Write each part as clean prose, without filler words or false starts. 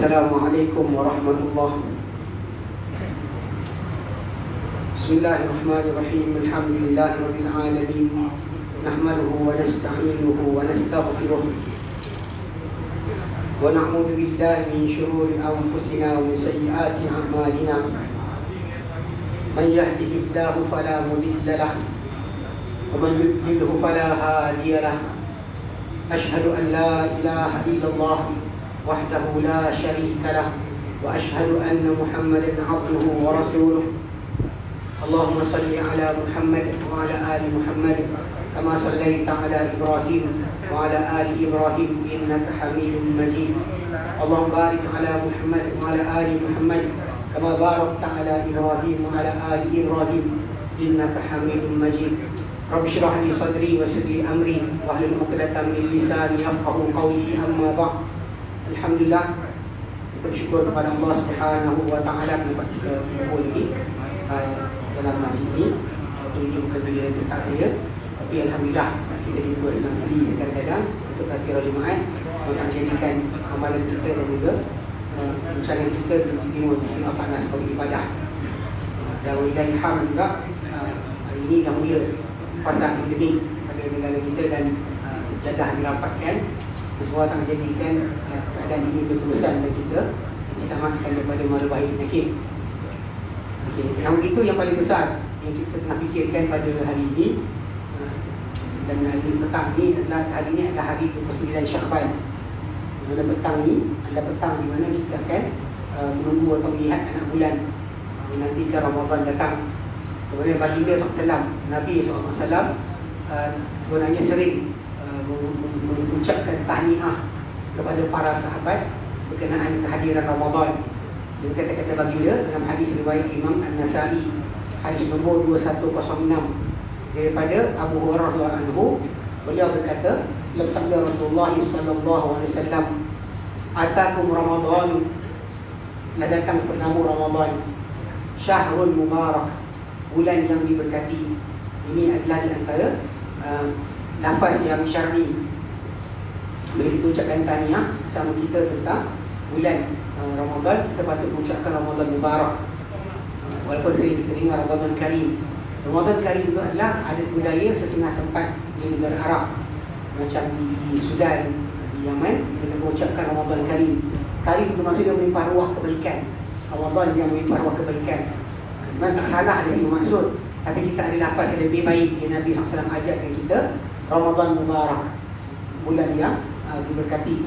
Assalamualaikum warahmatullahi wabarakatuh. Bismillahirrahmanirrahim. Alhamdulillahirabbil alamin. Nahmaduhu wa nasta'inuhu wa nastaghfiruh. Wa na'udzu billahi min shururi anfusina wa min sayyiati a'malina. Man yahdihillahu fala mudilla lahu wa man yudlilhu fala hadiya lahu. Asyhadu an la ilaha illallah wahdahu la syarika lah wa asyhadu anna Muhammadan abduhu wa rasuluh. Allahumma salli ala Muhammad wa ala ali Muhammad kama sallaita ala Ibrahim wa ala ali Ibrahim innaka Hamidum Majid. Allahumma barik ala Muhammad wa ala ali Muhammad kama barakta ala Ibrahim wa ala ali Ibrahim innaka Hamidum Majid. Rabbi shrah li sadri wa yassir li amri wahlul 'uqdatam min lisani yafqahu qawli. Amma ba'd. Alhamdulillah, kita bersyukur kepada Allah Subhanahu wa taala dapat kita kumpul ini dalam masjid ini. Waktu ini bukan bila tetap saya, tapi alhamdulillah kita jumpa senang seri kadang-kadang untuk takbir Jumaat, untuk jadikan amalan kita dan juga pencarian kita diterima di sini Allah sebagai ibadah. Dan walillahi hamd juga, hari ini dah mula fasa endemik pada negara kita dan jadah dirapatkan. Semua akan menjadikan keadaan ini berterusan dan kita diselamatkan daripada mara bahaya penyakit. Yang itu yang paling besar yang kita tengah fikirkan pada hari ini. Dan hari petang ni adalah hari 29 Syakban. Pada petang ni adalah petang di mana kita akan menunggu atau melihat anak bulan menantikan Ramadan datang. Kemudian baginda SAW, Nabi SAW sebenarnya sering mengucapkan tahniah kepada para sahabat berkenaan kehadiran Ramadan. Dan kata-kata baginda dalam hadis riwayat Imam An-Nasa'i, hadis nombor 2106 daripada Abu Hurairah radhiyallahu anhu, beliau berkata dalam sabda Rasulullah sallallahu alaihi wasallam, "Atakum Ramadan, telah datang pernama Ramadan, syahrul mubarak, bulan yang diberkati." Ini adalah di antara lafaz yang syar'i. Bila kita ucapkan tahniah sama kita tentang bulan Ramadan, kita patut mengucapkan Ramadan Mubarak. Walaupun sering kita dengar Ramadan Karim. Ramadan Karim itu adalah adat budaya sesengah tempat di negara Arab. Macam di Sudan, di Yaman, kita mengucapkan Ramadan Karim. Karim itu maksudnya melimpah ruah kebaikan. Ramadan yang melimpah ruah kebaikan. Memang tak salah dari segi maksud, tapi kita ada lafaz yang lebih baik yang Nabi SAW ajarkan kita, Ramadan Mubarak, bulan yang diberkati.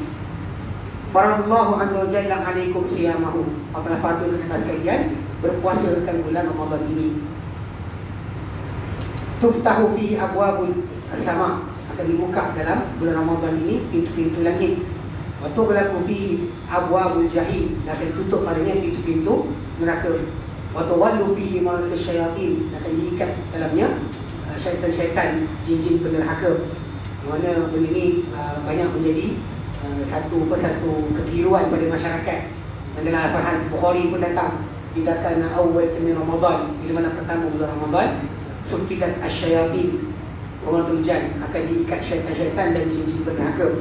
Faradallahu azza wa jalla alaikum siyamahu. Allah fardu atas kalian berpuasa tentang bulan Ramadan ini. Tuftahu fihi abwabul sama, akan dibuka dalam bulan Ramadan ini pintu-pintu langit. Wa tughlaqu fihi abwabul jahim, dan akan tutup padanya pintu-pintu neraka. Wa tawallu fihi maratus syayatin, akan diikat dalamnya syaitan-syaitan, jin-jin penerhaka. Mana benda ni banyak menjadi satu kekeliruan pada masyarakat. Dalam Al-Farhan Bukhari pun datang, "Idza kana awwal min Ramadan", bila mana pertama bulan Ramadan, "Sufidat asy-syayatin wa maratul jan", akan diikat syaitan-syaitan dan jin-jin penerhaka.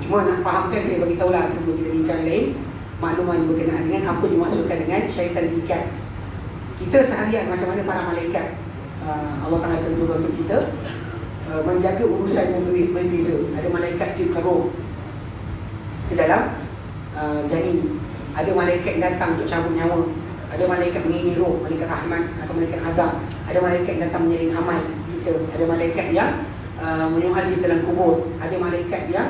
Cuma nak fahamkan, saya bagi tahulah sebelum kita bincang lain, makluman berkenaan dengan apa dimaksudkan dengan syaitan diikat. Kita seharian macam mana para malaikat Allah Ta'ala tentukan untuk kita menjaga urusan yang berbeza. Ada malaikat tiupkan roh ke dalam janin. Ada malaikat yang datang untuk cabut nyawa. Ada malaikat mengiringi roh, malaikat rahmat atau malaikat azab. Ada malaikat yang datang menjalin amal kita. Ada malaikat yang menyoal kita dalam kubur. Ada malaikat yang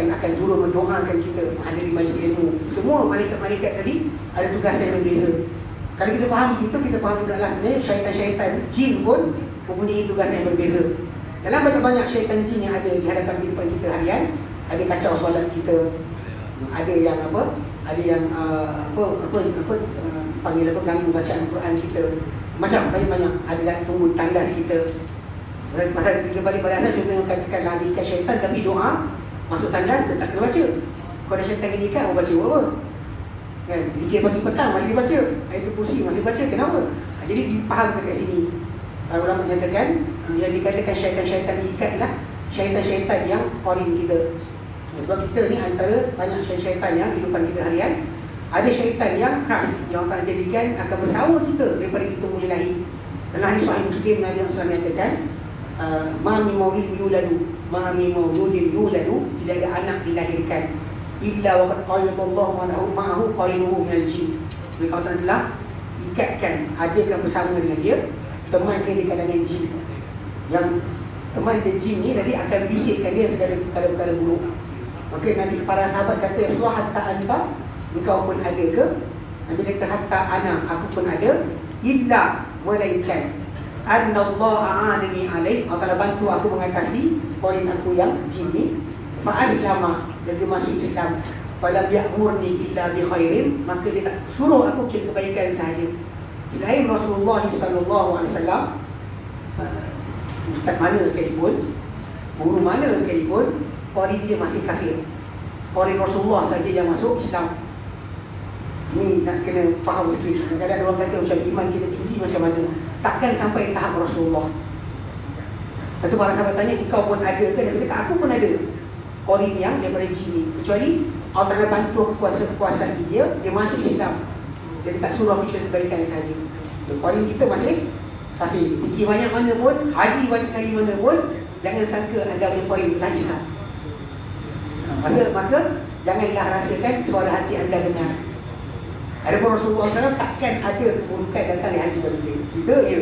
akan turun mendoakan kita menghadiri majlis ilmu. Semua malaikat-malaikat tadi ada tugas yang berbeza. Kalau kita faham begitu, kita faham juga lah sebenarnya syaitan-syaitan jin pun mempunyai tugas yang berbeza. Dalam banyak-banyak syaitan jin yang ada di hadapan kehidupan kita harian, ada kacau solat kita, ada yang ada yang panggil ganggu bacaan Quran kita, macam banyak-banyak. Ada yang tunggu tandas kita. Pasal kita balik pada asal, contohnya katakanlah ada ikat syaitan, tapi doa masuk tandas tak kena baca. Kalau ada syaitan yang ikat, baca apa? Kan, zikir pagi petang masih baca, ayatul kursi masih baca, kenapa? Jadi dipahamkan kat sini. Para ulama menyatakan yang dikatakan syaitan-syaitan diikat adalah syaitan-syaitan yang qarin kita. Sebab kita ni antara banyak syaitan yang kehidupan kita harian, ada syaitan yang khas yang akan jadikan akan bersama kita daripada kita mula lahir. Dalam hadis Sahih Muslim, Nabi SAW menyatakan, ma min mauludin yuladu, tidak ada anak dilahirkan illa waqad qayyadallahu ma'ahu qarinuhu minal jin. Mereka telah ikatkan, adakan bersama dengan dia teman dia di kalangan jin. Yang teman dia jin ni tadi akan bisikkan dia segala perkara-perkara buruk. Maka Nabi, para sahabat kata, ya Rasulullah, hatta anta, engkau pun ada ke? Nabi kata, hatta ana, aku pun ada, illa, melainkan anna Allah a'anani alaih, Allah Ta'ala bantu aku mengatasi poin aku yang jin ni. Fa'aslama, dan dia masuk Islam. Falam ya'murni illa bi khairin, maka dia tak suruh aku cari kebaikan sahaja. Selain Rasulullah SAW, ustaz mana sekalipun, guru mana sekalipun, orang dia masih kafir. Orang Rasulullah saja yang masuk Islam. Ni nak kena faham sikit. Kadang-kadang orang kata macam iman kita tinggi macam mana, takkan sampai tahap Rasulullah. Lepas tu para sahabat tanya, engkau pun ada ke? Dia kata, aku pun ada orang yang daripada jin ni. Kecuali Allah Ta'ala bantu kekuasaan dia masuk Islam. Jadi tak suruh aku cari kebaikan sahaja. So, orang kita masih kafir. Pergi banyak mana pun, haji banyak kali mana pun, jangan sangka anda boleh poin dalam Islam. Maka janganlah rasakan suara hati anda benar. Adapun Rasulullah SAW takkan ada keburukan datang dari hati pada kita. Kita ya,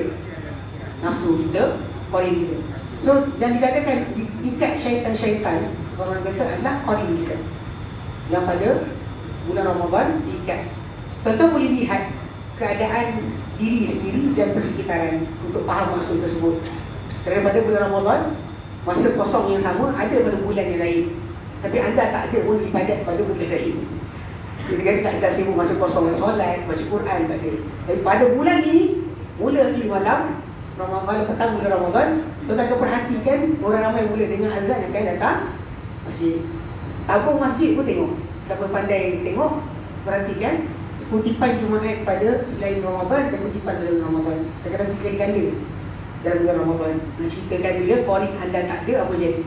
nafsu kita, qarin kita. So yang dikatakan ikat syaitan-syaitan, orang kata adalah qarin kita, yang pada bulan Ramadan diikat. Tentu boleh lihat keadaan diri sendiri dan persekitaran untuk faham maksud tersebut. Daripada bulan Ramadan, masa kosong yang sama ada pada bulan yang lain, tapi anda tak ada pun ibadat pada bulan lain. Jadi kan tak ada sibuk masa kosong dengan solat, baca Quran, tak ada. Tapi pada bulan ini, mula di malam petang bulan Ramadan, tuan-tuan akan perhatikan orang ramai mula dengar azan akan datang masjid. Tabung masjid pun tengok. Siapa pandai tengok, perhatikan kutipan Jumaat pada selain Ramadan dan kutipan dalam Ramadan. Kadang-kadang 3 kali ganda dalam bulan Ramadan. Menceritakan bila korin anda tak ada, apa jadi.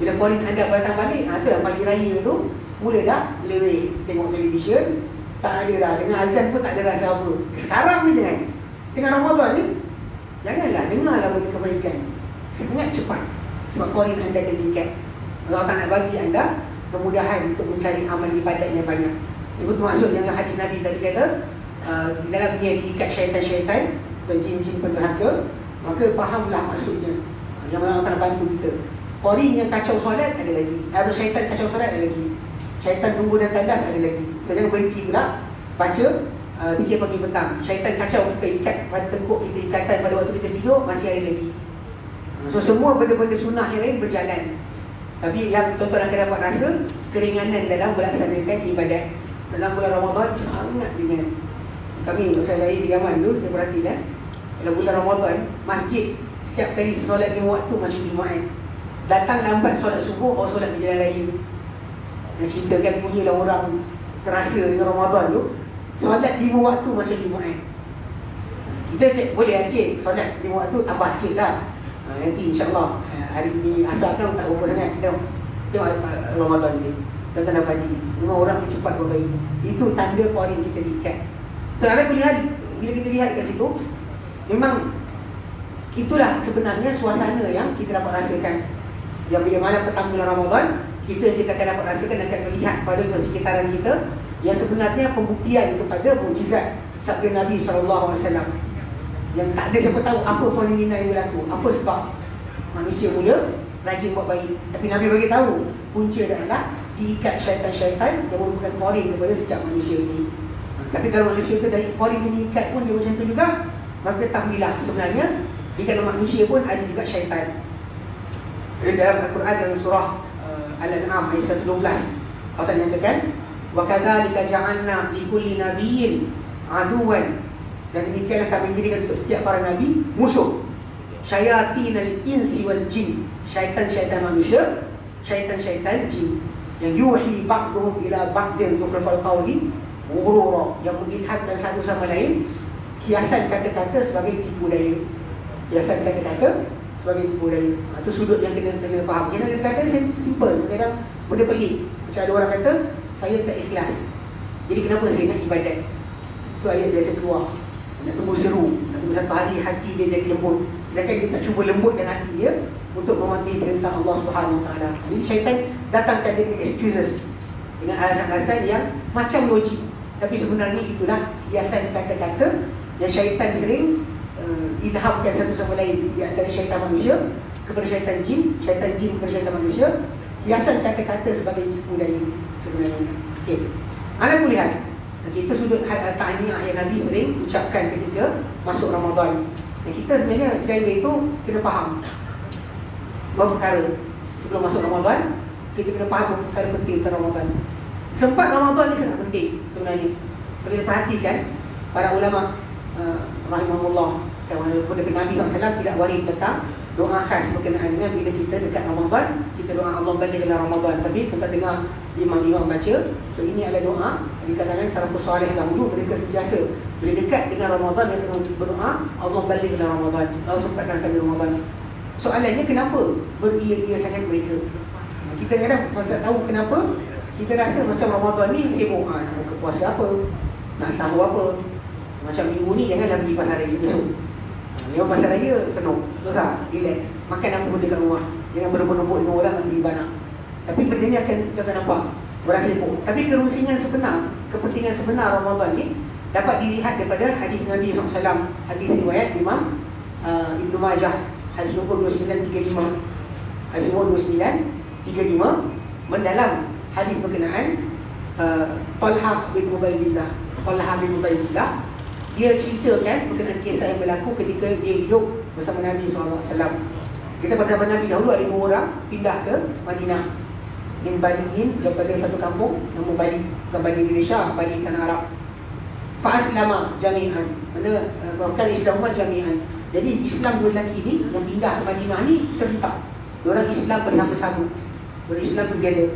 Bila korin anda datang balik, ada pagi raya tu, mula dah leweh tengok televisyen, tak ada dah, dengan azan pun tak ada rasa apa. Sekarang ni jangan, dengan Ramadan ni janganlah dengarlah benda kebaikan, sangat cepat. Sebab korin anda akan tingkat. Allah tak nak bagi anda kemudahan untuk mencari amal ibadat yang banyak. Sebab tu maksud yang hadis Nabi tadi kata, di dalamnya diikat syaitan-syaitan dan jin-jin penderhaka. Maka fahamlah maksudnya, yang Allah tak bantu kita. Korin yang kacau solat ada lagi, syaitan kacau solat ada lagi, syaitan tunggu dan tandas ada lagi. So jangan berhenti pula baca 3 pagi petang. Syaitan kacau kita, ikat pada tengkuk kita, ikatan pada waktu kita tidur, masih ada lagi. So semua benda-benda sunnah yang lain berjalan. Tapi yang tuan-tuan akan dapat rasa keringanan dalam melaksanakan ibadat. Dalam bulan Ramadan sangat ringan. Kami, saya di Yaman dulu, saya perhatikan dalam bulan Ramadan, masjid setiap kali solat 5 waktu macam Jumaat. Datang lambat solat subuh, bawa solat ke jalan raya. Nak ceritakan punyalah orang terasa dengan Ramadan tu, solat 5 waktu macam Jumaat. Kita boleh lah sikit, solat 5 waktu tambah sikit lah. Nanti insyaAllah hari ni asal kan tak berapa sangat. Tengok Ramadan ni, tanda pagi, memang orang cepat berbaik. Itu tanda korin kita diikat. So bila kita lihat kat situ, memang itulah sebenarnya suasana yang kita dapat rasakan. Yang bila malam petang bulan Ramadan, itu yang kita akan dapat rasakan, akan melihat pada persekitaran kita yang sebenarnya pembuktian kepada mukjizat sabda Nabi SAW. Yang tak ada siapa tahu apa fenomena yang berlaku, apa sebab manusia mula rajin buat baik. Tapi Nabi bagi tahu punca adalah diikat syaitan-syaitan yang merupakan korin kepada setiap manusia ini. Tapi kalau manusia itu dari korin ini ikat pun dia macam tu juga, maka tahmilah sebenarnya di dalam manusia pun ada juga syaitan. Dalam Al-Quran dalam surah Al-An'am ayat 112, Allah nyatakan, wa kadzalika ja'alna likulli nabiyyin aduwan, dan demikianlah kami jadikan untuk setiap para nabi musuh. Syayatinal insi wal jin, syaitan-syaitan manusia, syaitan-syaitan jin. Yang yuhi ba'duhum ila ba'din zukhrafal qawli ghurura, yang mengilhamkan satu sama lain hiasan kata-kata sebagai tipu daya. Hiasan kata-kata sebagai tipu daya. Itu sudut yang kena faham. Hiasan kata-kata ni simple. Kadang Benda pelik. Macam ada orang kata, saya tak ikhlas. Jadi kenapa saya nak ibadat? Itu ayat biasa keluar. Nak tunggu seru, nak tunggu satu hari hati dia jadi lembut. Sedangkan dia tak cuba lembutkan hati dia untuk mematuhi perintah Allah Subhanahu Wa Taala. Jadi syaitan datangkan dia dengan excuses, dengan alasan-alasan yang macam logik, tapi sebenarnya itulah hiasan kata-kata yang syaitan sering ilhamkan satu sama lain di antara syaitan manusia kepada syaitan jin kepada syaitan manusia. Hiasan kata-kata sebagai tipu daya sebenarnya. Okey. Ala kulihat, kita sudut tahniah yang Nabi sering ucapkan ketika masuk Ramadan. Dan kita sebenarnya selain itu kena faham beberapa perkara sebelum masuk Ramadan. Kita kena faham beberapa perkara penting tentang Ramadan. Sempat Ramadan ni sangat penting sebenarnya. Kalau kita perhatikan para ulama rahimahullah, kepada Nabi SAW tidak waris tentang doa khas berkenaan dengan bila kita dekat Ramadan, kita doa Allah balik dalam Ramadan. Tapi kita dengar imam-imam baca. So ini adalah doa di kalangan salafus soleh dahulu. Mereka sentiasa bila dekat dengan Ramadan, mereka berdoa Allah balik dalam Ramadan, Allah sempatkan kami Ramadan. Soalannya, kenapa beria-ia sangat mereka? Kita kadang tak tahu kenapa. Kita rasa macam Ramadan ni sibuk, nak buka puasa apa, nak sahur apa. Macam minggu ni janganlah pergi pasar raya besok. Lewat pasar raya penuh, dosa, relax. Makan apa benda kat rumah. Jangan berebut-rebut dengan orang nak beli barang. Tapi benda ni akan kita nampak orang sibuk. Tapi kerusingan sebenar, kepentingan sebenar Ramadan ni dapat dilihat daripada hadis Nabi SAW. Hadis riwayat Imam Ibn Majah, hadis nombor 2935. Hadis nombor 2935 mendalam hadis berkenaan Talha bin Ubaidillah. Talha bin Ubaidillah, dia ceritakan berkenaan kisah yang berlaku ketika dia hidup bersama Nabi SAW. Kita pada zaman Nabi dahulu ada 2 orang pindah ke Madinah. Min Baliin, daripada satu kampung nama Bali, bukan Bali Indonesia, Bali tanah Arab. Fa'aslama jami'an, mana bukan Islam jami'an. Jadi Islam dua lelaki ni yang pindah ke Madinah ni serentak. Diorang Islam bersama-sama, diorang Islam together.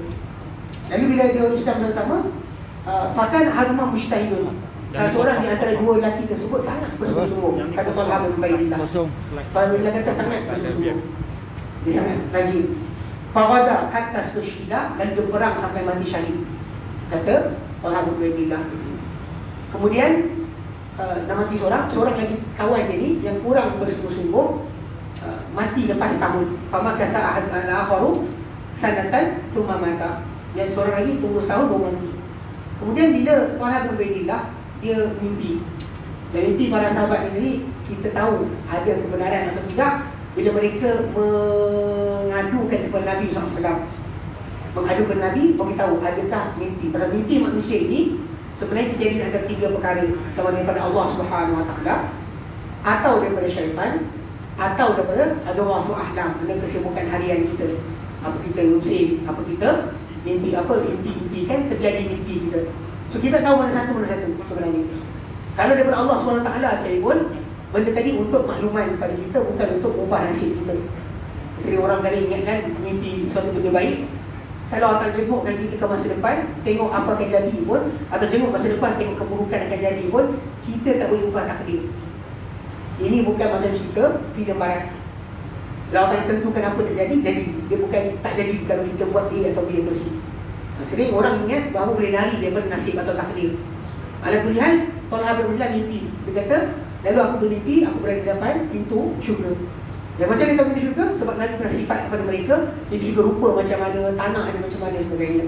Lalu bila diorang Islam bersama, fakan harumah mujtahidun. Salah seorang di antara 2 lelaki tersebut sangat bersungguh-sungguh. Kata Talha bin Ubaidillah. Talha kata sangat bersungguh-sungguh. Dia sangat rajin. Fawaza hatta stushhida, dan dia berperang sampai mati syahid. Kata Talha bin Ubaidillah. Kemudian dah mati seorang lagi kawan dia ni yang kurang bersungguh-sungguh, mati lepas tahun. Fama kata ahad al-akharu sanatan thumma mata. Dan seorang lagi tunggu setahun baru mati. Kemudian bila Talha bin Ubaidillah dia mimpi, dan mimpi para sahabat ini kita tahu ada kebenaran atau tidak bila mereka mengadukan kepada Nabi SAW. Mengadukan Nabi, beritahu adakah mimpi. Pasal mimpi manusia ini sebenarnya terjadi antara 3 perkara, sama daripada Allah Subhanahu Wa Taala, atau daripada syaitan, atau daripada adawatu ahlam, ada kesibukan harian kita. Apa kita musim, apa kita mimpi, apa impi kan terjadi mimpi kita. So kita tahu mana satu sebenarnya. Kalau daripada Allah SWT sekalipun, benda tadi untuk makluman kepada kita, bukan untuk ubah nasib kita. Sering orang kali ingatkan mimpi suatu benda baik. Kalau akan jengukkan kita ke masa depan, tengok apa akan jadi pun, atau jenguk masa depan tengok keburukan akan jadi pun, kita tak boleh ubah takdir. Ini bukan macam cerita filem barat. Kalau akan tentukan apa terjadi, jadi. Dia bukan tak jadi kalau kita buat A atau B atau C. Sering orang ingat bahawa boleh lari daripada nasib atau takdir. Alhamdulillah, Talha bin Ubaidillah mimpi. Dia kata, lalu aku bermimpi, aku berada di depan pintu syurga. Dan macam dia tahu pintu syurga? Sebab Nabi pernah sifat kepada mereka, pintu syurga rupa macam mana, tanah ada macam mana sebagainya.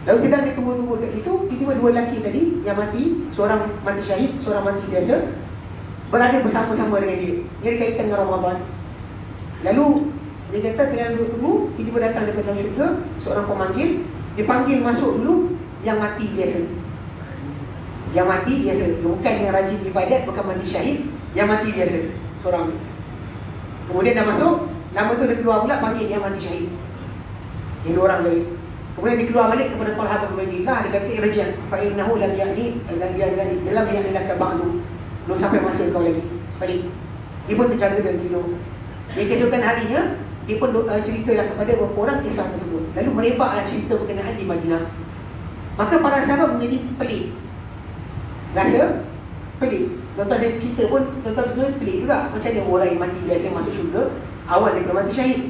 Lalu sedang dia tunggu-tunggu dekat situ, tiba-tiba 2 lelaki tadi yang mati, seorang mati syahid, seorang mati biasa, berada bersama-sama dengan dia. Ini ada kaitan dengan Ramadan. Lalu dia kata tengah duduk tunggu, tiba-tiba datang daripada dalam syurga seorang pemanggil. Dia panggil masuk dulu yang mati biasa. Yang mati biasa, bukan yang rajin ibadat, bukan mati syahid, yang mati biasa seorang. Kemudian dah masuk, nama tu dia keluar pula, panggil yang mati syahid. Yang 2 orang tadi. Kemudian dia keluar balik kepada Talha bin Ubaidillah. Dia kata irja' fa innahu lam ya'ni laka ba'du. Belum sampai masa kau lagi, balik. Dia pun terjaga dan tidur. Di keesokan harinya, dia pun ceritalah kepada beberapa orang kisah tersebut. Lalu merebaklah cerita berkenaan di Madinah. Maka para sahabat menjadi pelik, rasa pelik. Tuan-tuan dia cerita pun, tuan-tuan sebenarnya pelik juga. Macam mana orang yang mati biasa masuk syurga awal daripada mati syahid.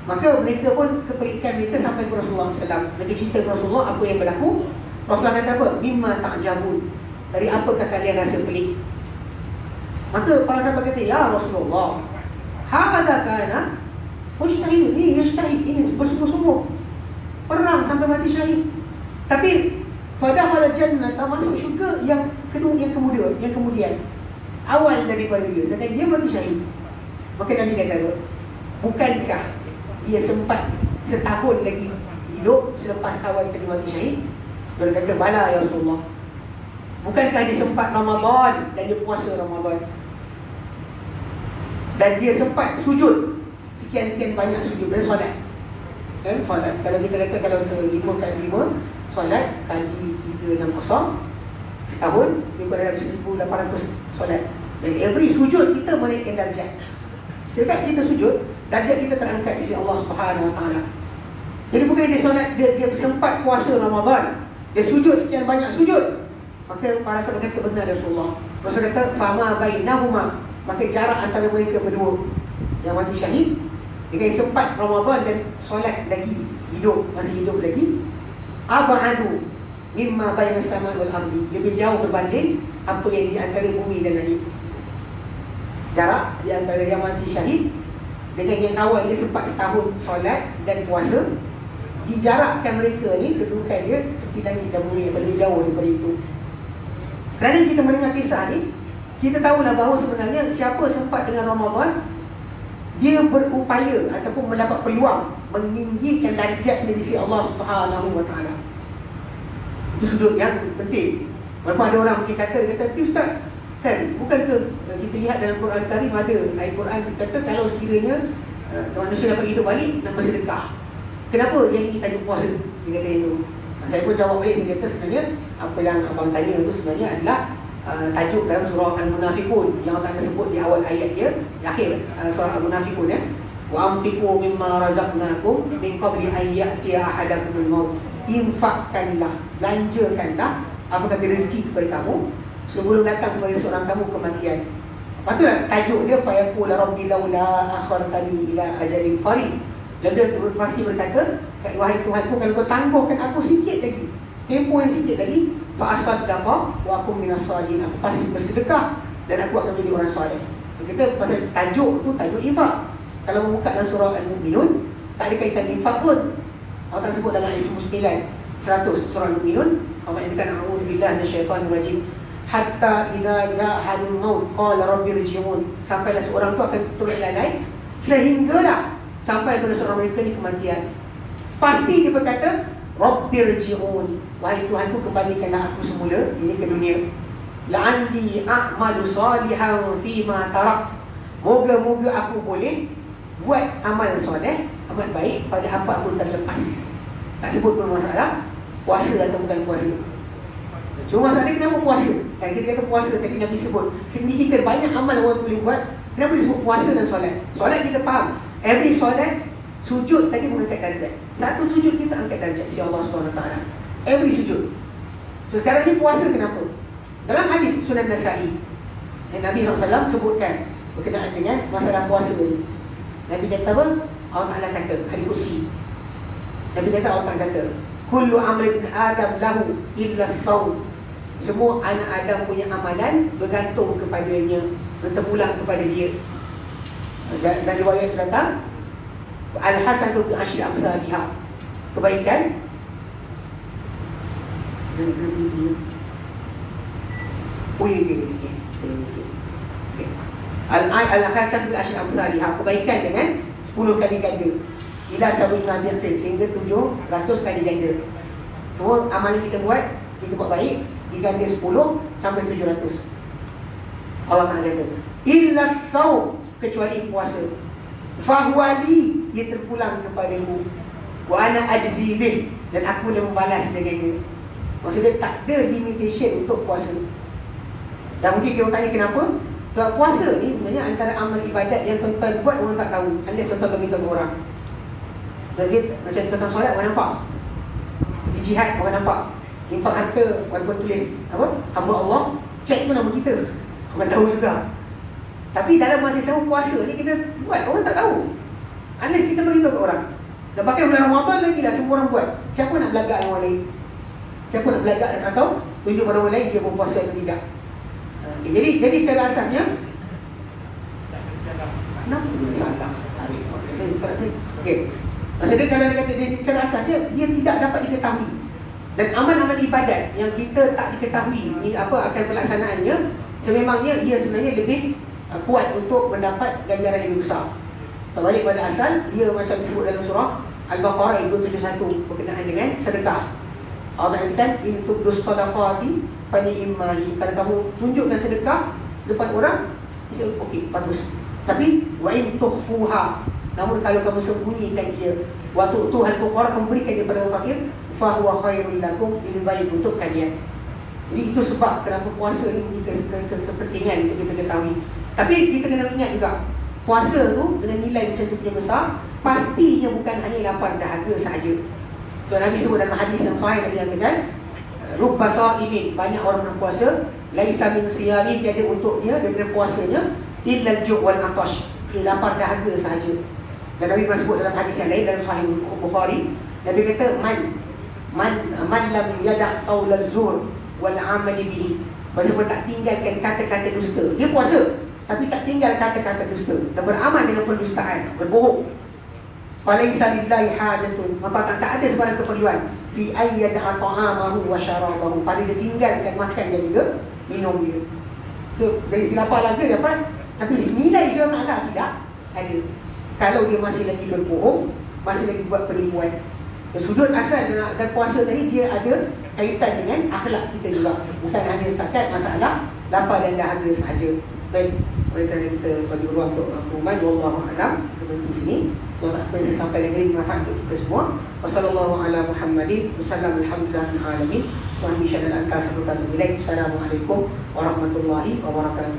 Maka mereka pun kepelikan mereka sampai ke Rasulullah SAW. Mereka cerita ke Rasulullah apa yang berlaku. Rasulullah kata apa? Mimma ta'jabun, dari apakah kalian rasa pelik? Maka para sahabat kata, ya Rasulullah, hadza kana mujtahid, ini yajtahid, ini bersungguh-sungguh perang sampai mati syahid. Tapi padahal jannah, masuk syurga yang kemudian awal daripada dia, sedangkan dia mati syahid. Maka Nabi kata, bukankah dia sempat setahun lagi hidup selepas awal tadi mati syahid? Dia kata, bala ya Rasulullah. Bukankah dia sempat Ramadan dan dia puasa Ramadan, dan dia sempat sujud sekian-sekian banyak sujud dan solat. Kan solat, kalau kita kata kalau 5 kali 5 solat kali 360 setahun, dia dalam 1800 solat. Dan every sujud kita menaikkan darjat. Setiap kita sujud, darjat kita terangkat di sisi Allah Subhanahu Wa Taala. Jadi bukan dia solat, dia sempat puasa Ramadan, dia sujud sekian banyak sujud. Maka para sahabat kata, benar Rasulullah. Rasul kata, fama bainahuma, maka jarak antara mereka berdua yang mati syahid dengan yang sempat Ramadan dan solat lagi, masih hidup lagi, abadu mimma bainas samai wal ardi, lebih jauh berbanding apa yang di antara bumi dan langit. Jarak di antara yang mati syahid dengan yang awal dia sempat setahun solat dan puasa, dijarakkan mereka ni, kedudukan dia seperti langit dan bumi, yang lebih jauh daripada itu. Kerana kita mendengar kisah ni, kita tahulah bahawa sebenarnya siapa sempat dengan Ramadan, dia berupaya ataupun mendapat peluang meninggikan darjat di sisi Allah Subhanahu Wa Taala. Itu sudut yang penting. Walaupun ada orang mungkin kata, Ustaz, kan bukankah kita lihat dalam Quran Karim ada ayat Quran kata kalau sekiranya manusia dapat hidup balik nak bersedekah, kenapa yang ini tajuk puasa? Dia kata itu. Saya pun jawab balik, saya kata sebenarnya apa yang abang tanya itu sebenarnya adalah tajuk dalam surah Al-Munafiqun yang Allah sebut di awal ayat dia, di akhir surah Al-Munafiqun ya. Wa anfiqu mimma razaqnakum min qabli an ya'tiya ahadakumul maut. Infakkanlah, belanjakanlah apa kata rezeki kepada kamu sebelum datang kepada seorang kamu kematian. Patutlah tajuk dia fayaqul rabbi laula akhartani ila ajalin qarib. Dan dia pasti berkata, wahai Tuhanku, kalau kau tangguhkan aku sikit lagi, tempoh yang sikit lagi, fa asaddaqa wa akum minas salihin, aku pasti bersedekah dan aku akan menjadi orang soleh. So, kita pasal tajuk tu tajuk infak. Kalau membuka dalam surah Al-Mu'minun, tak ada kaitan infak pun. Allah sebut dalam ayat 100 surah Al-Mu'minun, Allah menyatakan a'udzubillahi minasyaitanir rajim. Hatta idza ja'ahul maut qala rabbi irji'un. Sampailah seorang tu akan turun lalai sehinggalah sampai pada seorang mereka ni kematian. Pasti dia berkata, rabbi irji'un, wahai Tuhanku, kembalikanlah aku semula ini ke dunia. La'alli a'malu salihan fima tarak. Moga-moga aku boleh buat amal soleh, amal baik pada apa aku terlepas. Tak sebut pun masalah puasa atau bukan puasa. Cuma masalahnya kenapa puasa? Kan kita kata puasa, tadi Nabi sebut signifikan banyak amal orang boleh buat. Kenapa disebut puasa dan solat? Solat kita faham, every solat, sujud tadi mengangkat darjat. Satu sujud kita angkat darjat si Allah SWT. Every sujud. So sekarang ni puasa kenapa? Dalam hadis Sunan Nasa'i, Nabi SAW sebutkan berkenaan dengan masalah puasa ni. Nabi kata apa? Allah Ta'ala kata, hadis kursi, Nabi kata, Allah Ta'ala kata, kullu amri ibn Adam lahu illa as-sawm. Semua anak Adam punya amalan bergantung kepadanya, bertemulang kepada dia. Dan riwayat itu datang, al-hasanatu bi asyri amsalihha. Kebaikan al-hasanatu bi asyri amsalihha. Kebaikan dengan 10 kali ganda. Ila sawi nabiyan sehingga 700 kali ganda. Semua amalan kita buat baik, diganda 10 sampai 700. Allah Ta'ala kata, illa saum, kecuali puasa, fahuwali, ia terpulang kepadamu, wa ana ajzi bih, dan aku yang membalas dengannya. Maksudnya tak ada limitation untuk puasa. Dan mungkin kita tanya kenapa? Sebab puasa ni sebenarnya antara amal ibadat yang tuan-tuan buat orang tak tahu, unless tuan-tuan bagi tahu orang. Jadi macam tuan-tuan solat orang nampak, pergi jihad orang nampak, infak harta walaupun tulis apa, hamba Allah, cek pun nama kita, orang tahu juga. Tapi dalam masa sama puasa ni kita buat, orang tak tahu. Unless kita beritahu ke orang. Dan pakai bulan Ramadan lagi lah semua orang buat. Siapa nak belagak dengan orang lain? Siapa nak belagak atau tunjuk pada orang lain dia berpuasa atau tidak? Jadi secara asasnya kenapa dia salah? Okey. Maksudnya kalau dia kata dia secara asasnya dia tidak dapat diketahui. Dan amal-amal ibadat yang kita tak diketahui ni apa akan pelaksanaannya, sememangnya ia sebenarnya lebih kuat untuk mendapat ganjaran yang lebih besar. Terbalik pada asal, dia macam disebut dalam surah Al-Baqarah ayat 271 berkenaan dengan sedekah. Allah katakan in tubdus sadaqati fa ni'mahi. Kalau kamu tunjukkan sedekah depan orang, okey, bagus. Tapi wa in tukhfuha, namun kalau kamu sembunyikan dia, wa tu'tuhal fuqara, kamu berikan dia pada orang fakir, fa huwa khairul lakum, lebih baik untuk kalian. Jadi itu sebab kenapa puasa ni kepentingan untuk kita ketahui. Tapi kita kena ingat juga, puasa tu dengan nilai macam tu punya besar, pastinya bukan hanya lapar dahaga sahaja. So Nabi sebut dalam hadis yang sahih, Nabi katakan rubba sha'imin, banyak orang berpuasa, laisa min siyami, tiada untuk dia daripada puasanya illa al-ju' wal atash, lapar dahaga sahaja. Dan Nabi pernah sebut dalam hadis yang lain dalam Sahih Bukhari, Nabi kata man lam yada' qaula zur wal amali bihi, maksudnya tak tinggalkan kata-kata dusta. Dia puasa tapi tak tinggal kata-kata dusta dan beramal dengan pendustaan, berbohong. Falaisa lillahi hajatun, maka tak ada sebarang keperluan fi ayyada'a ta'amahu wa syarabahu, pada dia tinggalkan makan dan juga minum dia. So dari segi lapar laga dapat, tapi nilai selamat Allah tidak ada kalau dia masih lagi berbohong, masih lagi buat penipuan. Dan sudut asal dan puasa tadi dia ada kaitan dengan akhlak kita juga, bukan hanya setakat masalah lapar dan dahaga sahaja. Baik, oleh kerana kita bagi ruang untuk pengumuman, wallahu a'lam, kita berhenti sini. Kalau apa yang saya sampaikan ini bermanfaat untuk kita semua. Wassallallahu ala Muhammadin wasallam, alhamdulillahil alamin. Wa bisyadal anta sabqatu ilaik. Assalamualaikum warahmatullahi wabarakatuh.